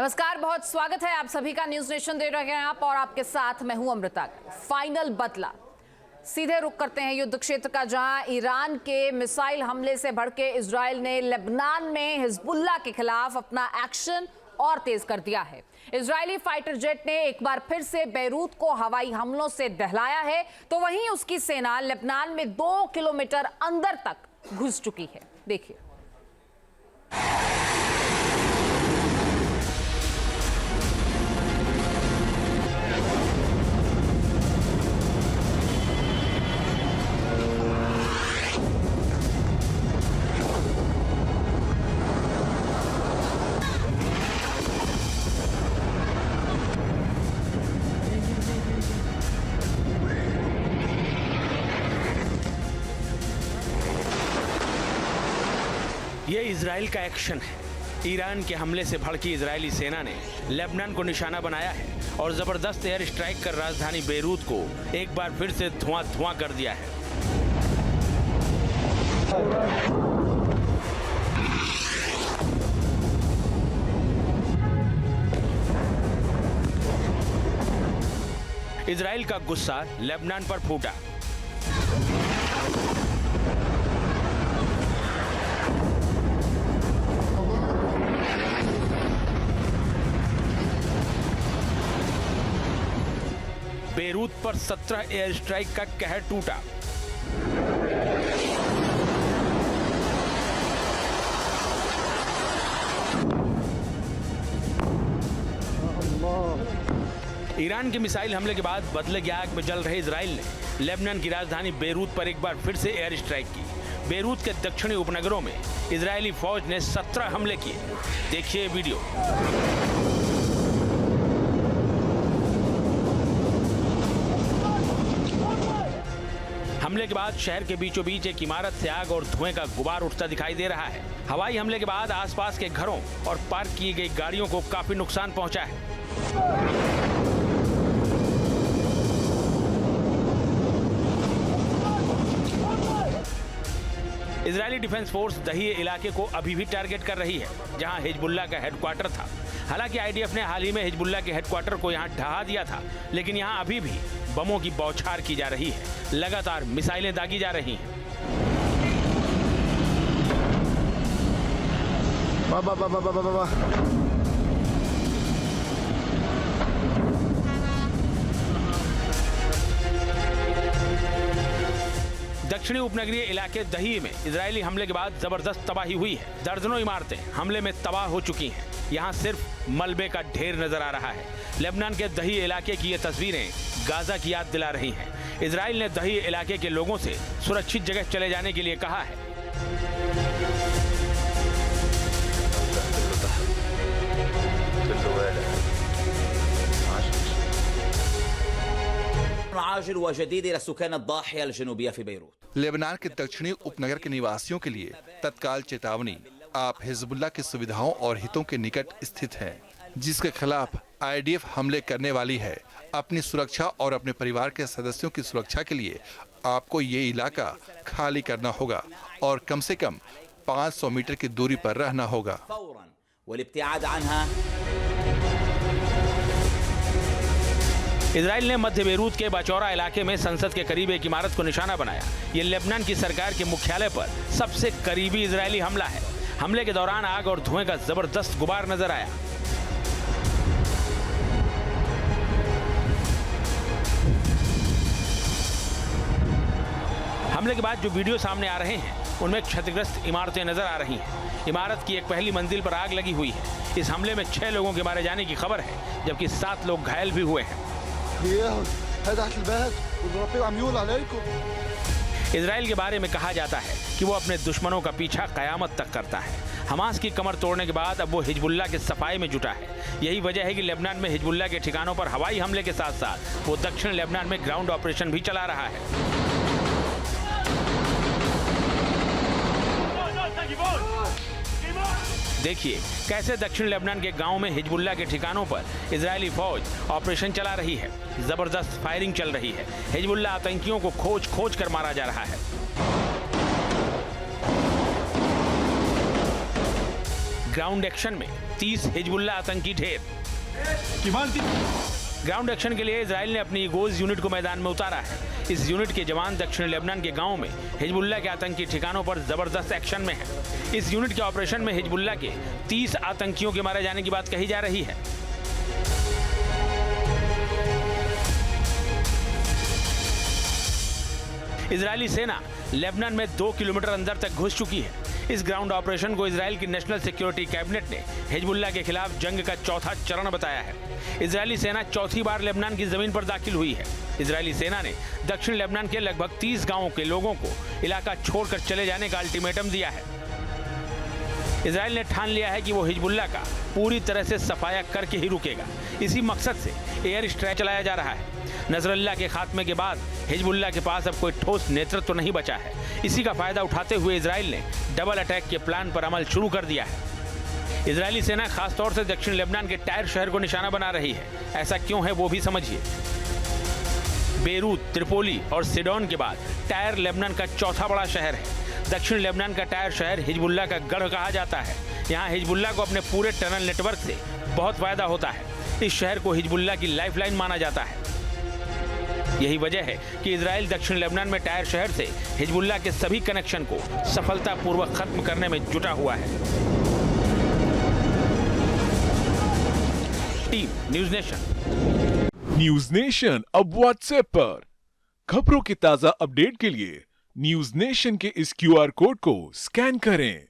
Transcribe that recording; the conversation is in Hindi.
नमस्कार, बहुत स्वागत है आप सभी का। न्यूज नेशन दे रहे हैं आप और आपके साथ मैं हूं अमृता। फाइनल बदला, सीधे रुख करते हैं युद्ध क्षेत्र का, जहां ईरान के मिसाइल हमले से भड़के इजराइल ने लेबनान में हिजबुल्लाह के खिलाफ अपना एक्शन और तेज कर दिया है। इजरायली फाइटर जेट ने एक बार फिर से बेरूत को हवाई हमलों से दहलाया है, तो वहीं उसकी सेना लेबनान में 2 किलोमीटर अंदर तक घुस चुकी है। देखिए, ये इजराइल का एक्शन है। ईरान के हमले से भड़की इजरायली सेना ने लेबनान को निशाना बनाया है और जबरदस्त एयर स्ट्राइक कर राजधानी बेरूत को एक बार फिर से धुआं कर दिया है। इजराइल का गुस्सा लेबनान पर फूटा। बेरूत पर 17 एयर स्ट्राइक का कहर टूटा। ईरान के मिसाइल हमले के बाद बदले की आग में जल रहे इजराइल ने लेबनान की राजधानी बेरूत पर एक बार फिर से एयर स्ट्राइक की। बेरूत के दक्षिणी उपनगरों में इजरायली फौज ने 17 हमले किए। देखिए वीडियो। हमले के बाद शहर के बीचों बीच एक इमारत से आग और धुएं का गुबार उठता दिखाई दे रहा है। हवाई हमले के बाद आसपास के घरों और पार्क की गई गाड़ियों को काफी नुकसान पहुंचा है। इजरायली डिफेंस फोर्स दहिए इलाके को अभी भी टारगेट कर रही है, जहां हिजबुल्लाह का हेडक्वार्टर था। हालांकि आईडीएफ ने हाल ही में हिजबुल्लाह के हेडक्वार्टर को यहां ढहा दिया था, लेकिन यहां अभी भी बमों की बौछार की जा रही है। लगातार मिसाइलें दागी जा रही हैं। दक्षिणी उपनगरीय इलाके दही में इजरायली हमले के बाद जबरदस्त तबाही हुई है। दर्जनों इमारतें हमले में तबाह हो चुकी हैं। यहाँ सिर्फ मलबे का ढेर नजर आ रहा है। लेबनान के दही इलाके की ये तस्वीरें गाजा की याद दिला रही हैं। इजराइल ने दही इलाके के लोगों से सुरक्षित जगह चले जाने के लिए कहा है। लेबनान के दक्षिणी उपनगर के निवासियों के लिए तत्काल चेतावनी। आप हिजबुल्लाह की सुविधाओं और हितों के निकट स्थित हैं, जिसके खिलाफ आईडीएफ हमले करने वाली है। अपनी सुरक्षा और अपने परिवार के सदस्यों की सुरक्षा के लिए आपको ये इलाका खाली करना होगा और कम से कम 500 मीटर की दूरी पर रहना होगा। इजराइल ने मध्य बेरूत के बाचौरा इलाके में संसद के करीब एक इमारत को निशाना बनाया। ये लेबनान की सरकार के मुख्यालय पर सबसे करीबी इजरायली हमला है। हमले के दौरान आग और धुएं का जबरदस्त गुबार नजर आया। हमले के बाद जो वीडियो सामने आ रहे हैं, उनमें क्षतिग्रस्त इमारतें नजर आ रही हैं। इमारत की एक पहली मंजिल पर आग लगी हुई है। इस हमले में 6 लोगों के मारे जाने की खबर है, जबकि 7 लोग घायल भी हुए हैं। इजराइल के बारे में कहा जाता है कि वो अपने दुश्मनों का पीछा कयामत तक करता है। हमास की कमर तोड़ने के बाद अब वो हिजबुल्लाह के सफाई में जुटा है। यही वजह है कि लेबनान में हिजबुल्लाह के ठिकानों पर हवाई हमले के साथ साथ वो दक्षिण लेबनान में ग्राउंड ऑपरेशन भी चला रहा है। देखिए कैसे दक्षिण लेबनान के गांव में हिजबुल्लाह के ठिकानों पर इजरायली फौज ऑपरेशन चला रही है। जबरदस्त फायरिंग चल रही है। हिजबुल्लाह आतंकियों को खोज कर मारा जा रहा है। ग्राउंड एक्शन में 30 हिजबुल्लाह आतंकी ढेर। ग्राउंड एक्शन के लिए इजराइल ने अपनी ईगोज यूनिट को मैदान में उतारा है। इस यूनिट के जवान दक्षिण लेबनान के गांव में हिजबुल्लाह के आतंकी ठिकानों पर जबरदस्त एक्शन में है। इस यूनिट के ऑपरेशन में हिजबुल्लाह के 30 आतंकियों के मारे जाने की बात कही जा रही है। इजरायली सेना लेबनान में 2 किलोमीटर अंदर तक घुस चुकी है। इस ग्राउंड ऑपरेशन को इजराइल की नेशनल सिक्योरिटी कैबिनेट ने हिजबुल्लाह के खिलाफ जंग का चौथा चरण बताया है। इजरायली सेना चौथी बार लेबनान की जमीन पर दाखिल हुई है। इजरायली सेना ने दक्षिण लेबनान के लगभग 30 गांवों के लोगों को इलाका छोड़कर चले जाने का अल्टीमेटम दिया है। इजराइल ने ठान लिया है कि वो हिजबुल्लाह का पूरी तरह से सफाया करके ही रुकेगा। इसी मकसद से एयर स्ट्राइक चलाया जा रहा है। नजरल्लाह के खात्मे के बाद हिजबुल्लाह के पास अब कोई ठोस नेतृत्व तो नहीं बचा है। इसी का फायदा उठाते हुए इजराइल ने डबल अटैक के प्लान पर अमल शुरू कर दिया है। इजरायली सेना खासतौर से दक्षिण लेबनान के टायर शहर को निशाना बना रही है। ऐसा क्यों है वो भी समझिए। बेरूत, त्रिपोली और सिडोन के बाद टायर लेबनान का चौथा बड़ा शहर है। दक्षिण लेबनान का टायर शहर हिजबुल्लाह का गढ़ कहा जाता है। यहाँ हिजबुल्लाह को अपने पूरे टनल नेटवर्क से बहुत फायदा होता है। इस शहर को हिजबुल्लाह की लाइफलाइन माना जाता है। यही वजह है कि इजराइल दक्षिण लेबनान में टायर शहर से हिजबुल्लाह के सभी कनेक्शन को सफलतापूर्वक खत्म करने में जुटा हुआ है। Team news nation. News nation अब व्हाट्सएप पर खबरों के ताजा अपडेट के लिए न्यूज नेशन के इस QR कोड को स्कैन करें।